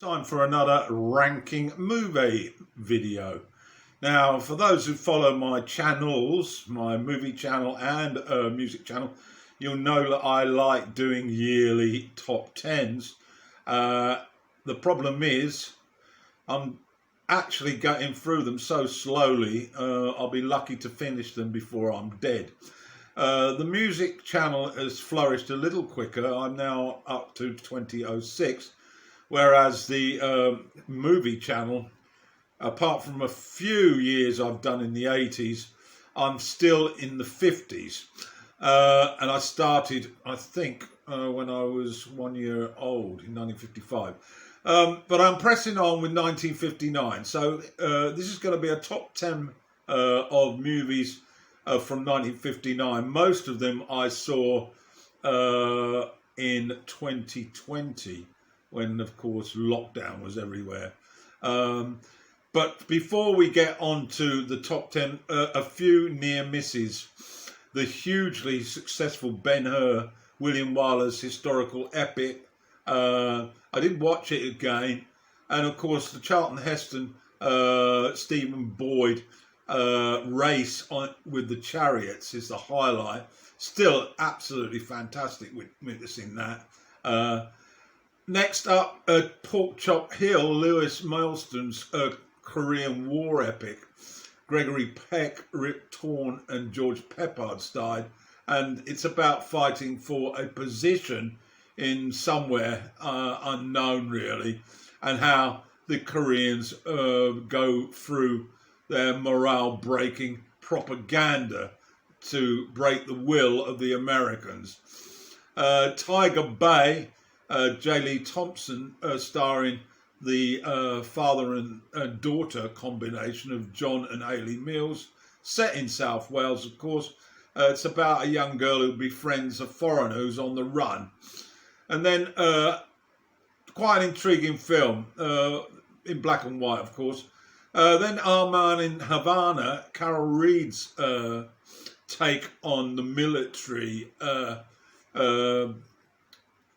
Time for another ranking movie video. Now, for those who follow my channels, my movie channel and music channel, you'll know that I like doing yearly top 10s. The problem is I'm actually getting through them so slowly, I'll be lucky to finish them before I'm dead. The music channel has flourished a little quicker. I'm now up to 2006. Whereas the movie channel, apart from a few years I've done in the 80s, I'm still in the 50s. And I started, I think, when I was 1 year old in 1955. But I'm pressing on with 1959. So this is going to be a top 10 of movies from 1959. Most of them I saw in 2020. When, of course, lockdown was everywhere. But before we get on to the top 10, a few near misses. The hugely successful BenHur, William Wyler's historical epic. I did watch it again. And, of course, the Charlton Heston, Stephen Boyd race with the chariots is the highlight. Still absolutely fantastic witnessing that. Next up, Pork Chop Hill, Lewis Mileston's Korean War epic. Gregory Peck, Rip Torn and George Peppard starred, and it's about fighting for a position in somewhere unknown really, and how the Koreans go through their morale-breaking propaganda to break the will of the Americans. Tiger Bay, J. Lee Thompson starring the father and daughter combination of John and Hayley Mills, set in South Wales, of course. It's about a young girl who befriends a foreigner who's on the run. And then quite an intriguing film, in black and white, of course. Then Arman in Havana, Carol Reed's take on the military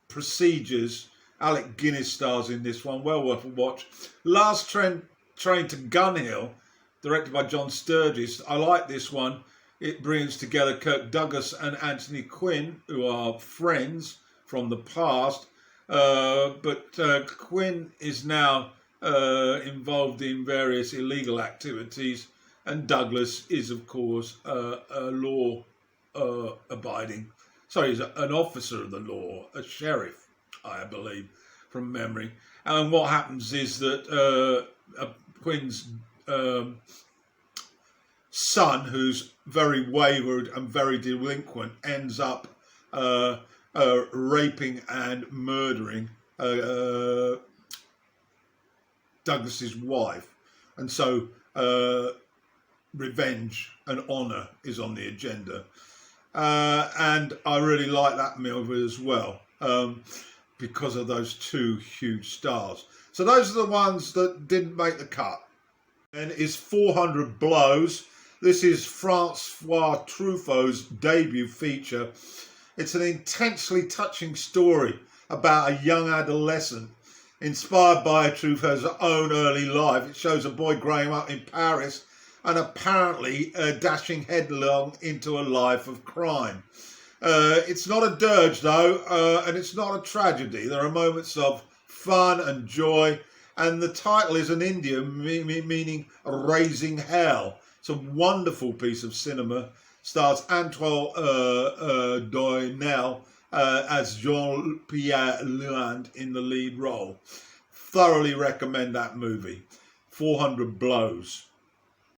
procedures. Alec Guinness stars in this one, well worth a watch. Last Train to Gun Hill, directed by John Sturgis. I like this one. It brings together Kirk Douglas and Anthony Quinn, who are friends from the past. But Quinn is now involved in various illegal activities, and Douglas is, of course, a law-abiding. Sorry, he's an officer of the law, a sheriff, I believe, from memory. And what happens is that Quinn's son, who's very wayward and very delinquent, ends up raping and murdering Douglas's wife. And so revenge and honour is on the agenda. And I really like that movie as well, because of those two huge stars. So those are the ones that didn't make the cut. And is 400 Blows. This is Francois Truffaut's debut feature. It's an intensely touching story about a young adolescent inspired by Truffaut's own early life. It shows a boy growing up in Paris and apparently dashing headlong into a life of crime. It's not a dirge though, and it's not a tragedy. There are moments of fun and joy, and the title is an idiom meaning raising hell. It's a wonderful piece of cinema. Stars Antoine Doinel as Jean-Pierre Luand in the lead role. Thoroughly recommend that movie. 400 Blows.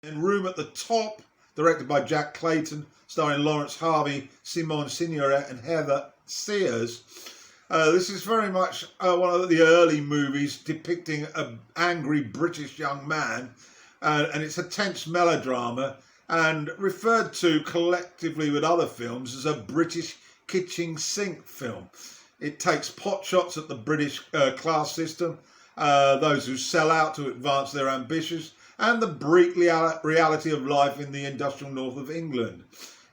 In Room at the Top, directed by Jack Clayton, starring Lawrence Harvey, Simone Signoret and Heather Sears. This is very much one of the early movies depicting an angry British young man, and it's a tense melodrama and referred to collectively with other films as a British kitchen sink film. It takes pot shots at the British class system, those who sell out to advance their ambitions, and the bleak reality of life in the industrial north of England.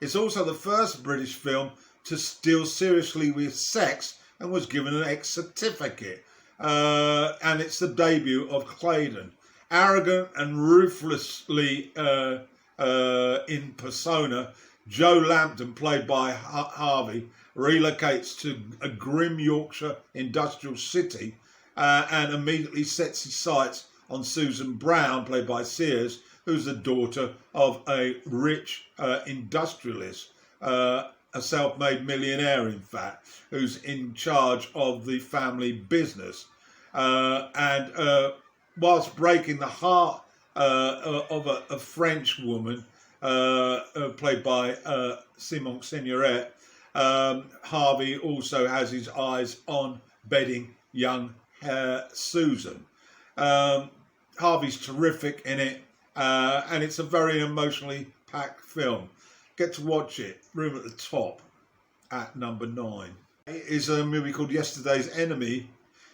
It's also the first British film to deal seriously with sex and was given an X certificate. and it's the debut of Claydon. Arrogant and ruthlessly in persona, Joe Lampton, played by Harvey, relocates to a grim Yorkshire industrial city and immediately sets his sights on Susan Brown, played by Sears, who's the daughter of a rich industrialist, a self-made millionaire, in fact, who's in charge of the family business. Whilst breaking the heart of a French woman, played by Simon Signoret, Harvey also has his eyes on bedding young Susan. Harvey's terrific in it, and it's a very emotionally packed film. Get to watch it. Room at the top at number 9. It is a movie called Yesterday's Enemy.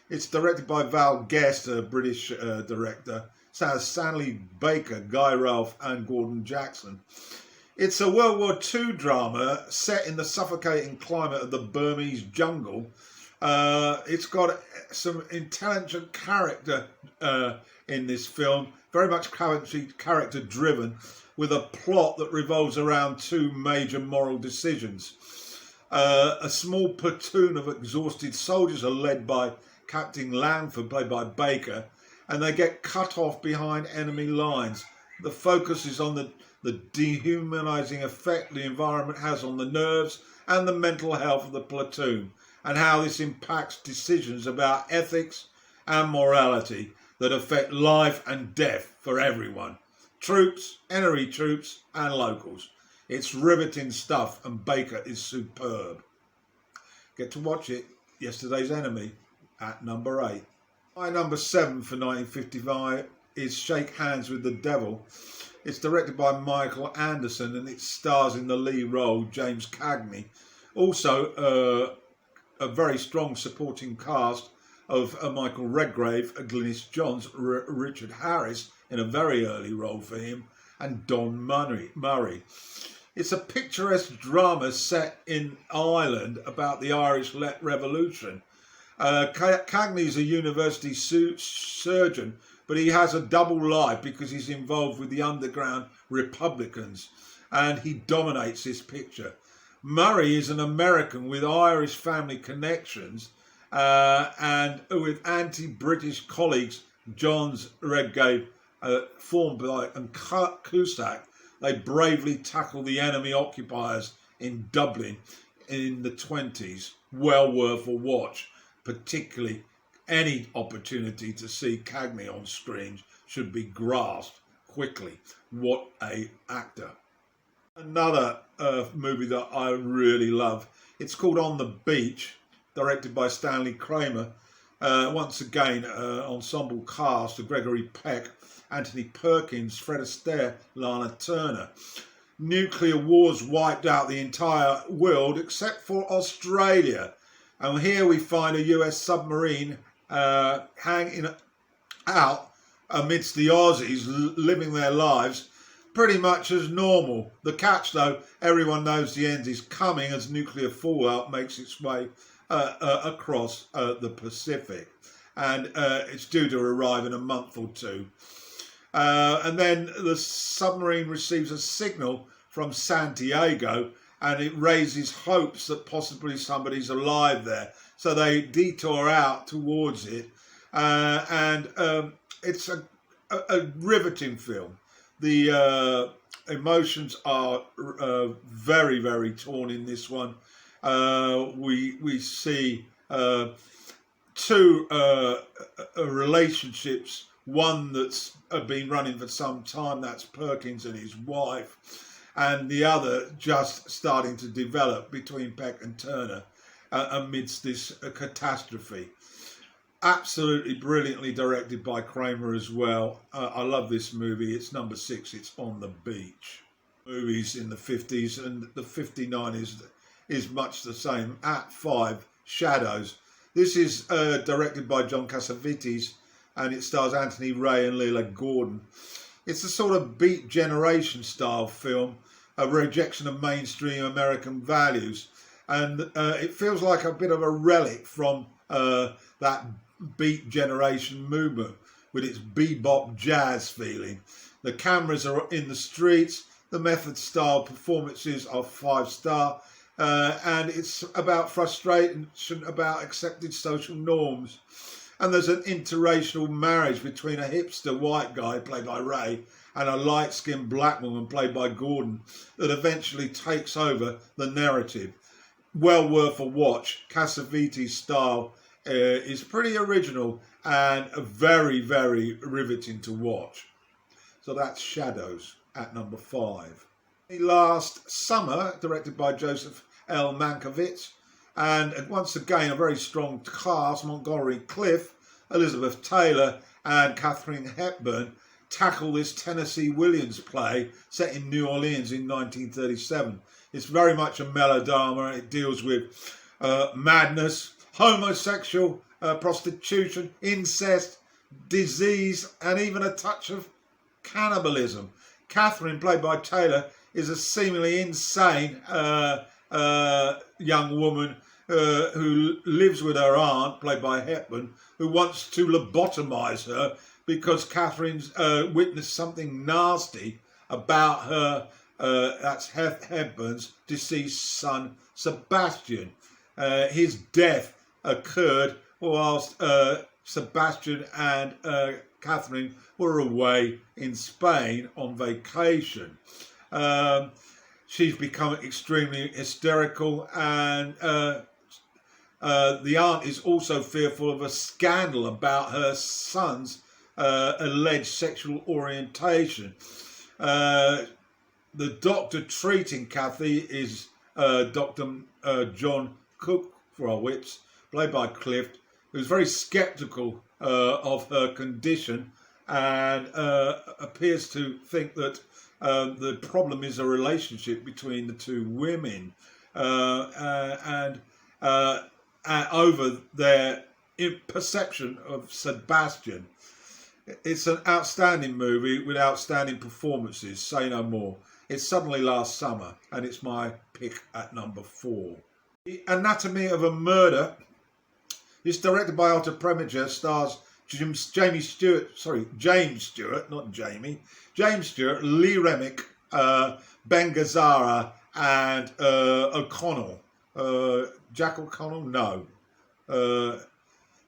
It's directed by Val Guest, a British director. It stars Stanley Baker, Guy Ralph and Gordon Jackson. It's a World War II drama set in the suffocating climate of the Burmese jungle. It's got some intelligent character in this film, very much character driven, with a plot that revolves around 2 major moral decisions. A small platoon of exhausted soldiers are led by Captain Langford, played by Baker, and they get cut off behind enemy lines. The focus is on the dehumanising effect the environment has on the nerves and the mental health of the platoon, and how this impacts decisions about ethics and morality that affect life and death for everyone. Troops, enemy troops and locals. It's riveting stuff, and Baker is superb. Get to watch it. Yesterday's Enemy at number 8. My number 7 for 1955 is Shake Hands with the Devil. It's directed by Michael Anderson and it stars in the lead role James Cagney. Also a very strong supporting cast of Michael Redgrave, Glynis Johns, Richard Harris in a very early role for him, and Don Murray. It's a picturesque drama set in Ireland about the Irish Revolution. Cagney is a university surgeon, but he has a double life because he's involved with the underground Republicans, and he dominates this picture. Murray is an American with Irish family connections and with anti-British colleagues, Johns, Redgrave, formed by and Cusack. They bravely tackle the enemy occupiers in Dublin in the 20s. Well worth a watch. Particularly any opportunity to see Cagney on screen should be grasped quickly. What a actor. Another movie that I really love. It's called On the Beach, directed by Stanley Kramer. Once again, ensemble cast of Gregory Peck, Anthony Perkins, Fred Astaire, Lana Turner. Nuclear wars wiped out the entire world except for Australia. And here we find a US submarine hanging out amidst the Aussies, living their lives pretty much as normal. The catch, though, everyone knows the end is coming as nuclear fallout makes its way across the Pacific. And it's due to arrive in a month or two. And then the submarine receives a signal from Santiago, and it raises hopes that possibly somebody's alive there. So they detour out towards it, and it's a riveting film. The emotions are very, very torn in this one. We see 2 relationships. One that's been running for some time, that's Perkins and his wife, and the other just starting to develop between Peck and Turner amidst this catastrophe. Absolutely brilliantly directed by Kramer as well. I love this movie. It's number 6. It's On the Beach. Movies in the 50s, and the 59 is much the same. At 5, Shadows. This is directed by John Cassavetes, and it stars Anthony Ray and Leila Gordon. It's a sort of Beat Generation style film, a rejection of mainstream American values, and it feels like a bit of a relic from that Beat Generation movement with its bebop jazz feeling. The cameras are in the streets, the method style performances are 5-star, and it's about frustration about accepted social norms. And there's an interracial marriage between a hipster white guy played by Ray and a light-skinned black woman played by Gordon that eventually takes over the narrative. Well worth a watch. Cassavetes' style is pretty original and very, very riveting to watch. So that's Shadows at number 5. Last Summer, directed by Joseph L. Mankiewicz, and once again a very strong cast. Montgomery Clift, Elizabeth Taylor and Katharine Hepburn tackle this Tennessee Williams play set in New Orleans in 1937. It's very much a melodrama. It deals with madness, homosexual prostitution, incest, disease, and even a touch of cannibalism. Catherine, played by Taylor, is a seemingly insane young woman who lives with her aunt, played by Hepburn, who wants to lobotomise her because Catherine's witnessed something nasty about her, that's Hepburn's deceased son, Sebastian. His death occurred whilst Sebastian and Catherine were away in Spain on vacation. She's become extremely hysterical, and the aunt is also fearful of a scandal about her son's alleged sexual orientation. The doctor treating Kathy is Dr. John Kukrowitz, played by Clift, who's very sceptical of her condition and appears to think that the problem is a relationship between the two women and over their perception of Sebastian. It's an outstanding movie with outstanding performances, say no more. It's Suddenly Last Summer, and it's my pick at number 4. The Anatomy of a Murder is directed by Otto Preminger, stars James Stewart, Lee Remick, Ben Gazzara, and O'Connell. Jack O'Connell? No.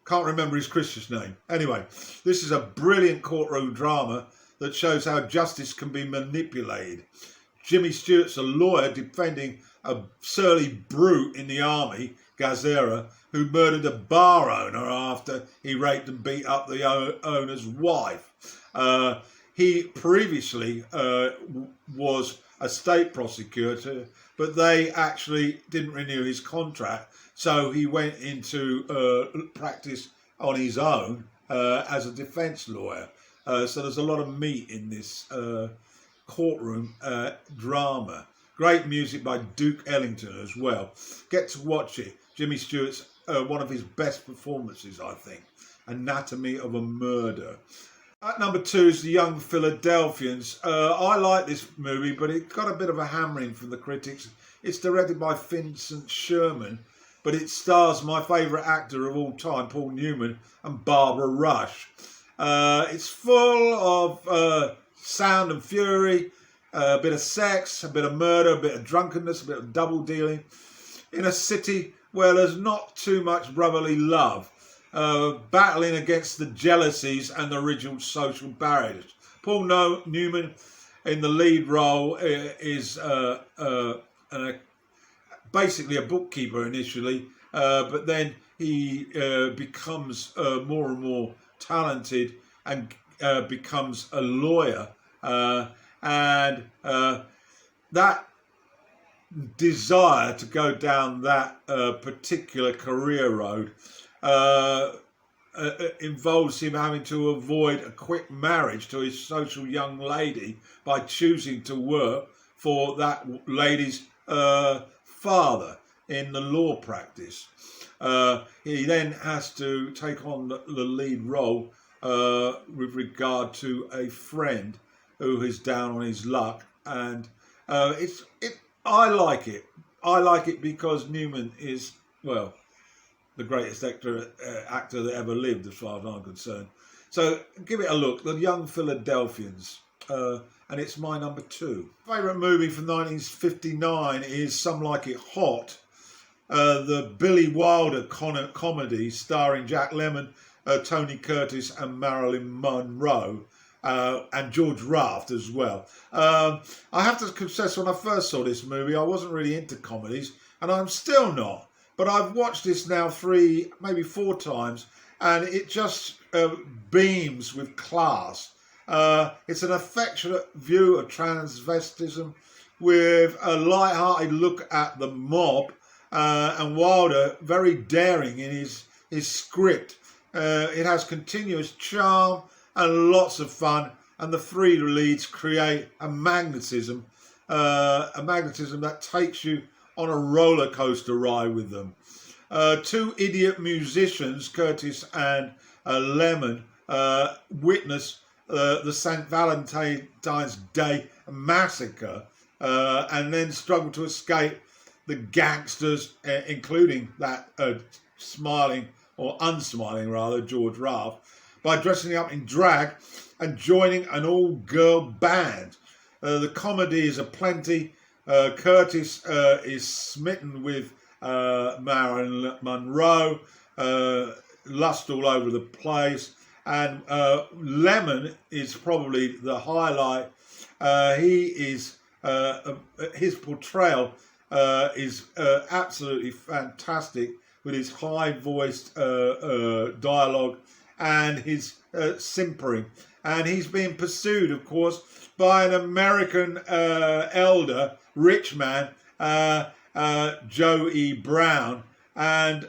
Can't remember his Christian name. Anyway, this is a brilliant courtroom drama that shows how justice can be manipulated. Jimmy Stewart's a lawyer defending a surly brute in the army, Gazzara, who murdered a bar owner after he raped and beat up the owner's wife. He previously was a state prosecutor, but they actually didn't renew his contract, so he went into practice on his own as a defence lawyer. So there's a lot of meat in this courtroom drama. Great music by Duke Ellington as well. Get to watch it. Jimmy Stewart's one of his best performances, I think. Anatomy of a Murder. At number 2 is the Young Philadelphians. I like this movie, but it got a bit of a hammering from the critics. It's directed by Vincent Sherman, but it stars my favourite actor of all time, Paul Newman, and Barbara Rush. It's full of sound and fury, a bit of sex, a bit of murder, a bit of drunkenness, a bit of double dealing, in a city where there's not too much brotherly love, battling against the jealousies and the rigid social barriers. Paul Newman in the lead role is basically a bookkeeper initially, but then he becomes more and more talented and becomes a lawyer, and that desire to go down that particular career road involves him having to avoid a quick marriage to his social young lady by choosing to work for that lady's father in the law practice. He then has to take on the lead role with regard to a friend who is down on his luck, and I like it. I like it because Newman is, well, the greatest actor that ever lived, as far as I'm concerned. So give it a look, The Young Philadelphians, and it's my number 2. Favourite movie from 1959 is Some Like It Hot, the Billy Wilder comedy starring Jack Lemmon, Tony Curtis and Marilyn Monroe, and George Raft as well. I have to confess, when I first saw this movie, I wasn't really into comedies, and I'm still not. But I've watched this now 3, maybe 4 times, and it just beams with class. It's an affectionate view of transvestism with a light-hearted look at the mob, and Wilder very daring in his script. It has continuous charm and lots of fun, and the 3 leads create a magnetism that takes you on a roller coaster ride with them. 2 idiot musicians, Curtis and Lemmon, witness the St. Valentine's Day massacre, and then struggle to escape the gangsters, including that smiling, or unsmiling rather, George Raft, by dressing up in drag and joining an all-girl band. The comedy is aplenty. Curtis is smitten with Marilyn Monroe, lust all over the place, and Lemmon is probably the highlight. His portrayal is absolutely fantastic, with his high-voiced dialogue and his simpering. And he's being pursued, of course, by an American elder, rich man, Joe E. Brown. And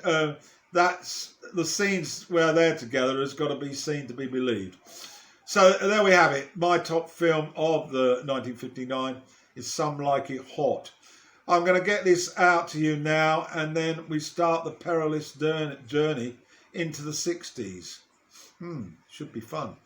that's the scenes where they're together has got to be seen to be believed. So there we have it. My top film of the 1959 is Some Like It Hot. I'm going to get this out to you now, and then we start the perilous journey into the 60s. Should be fun.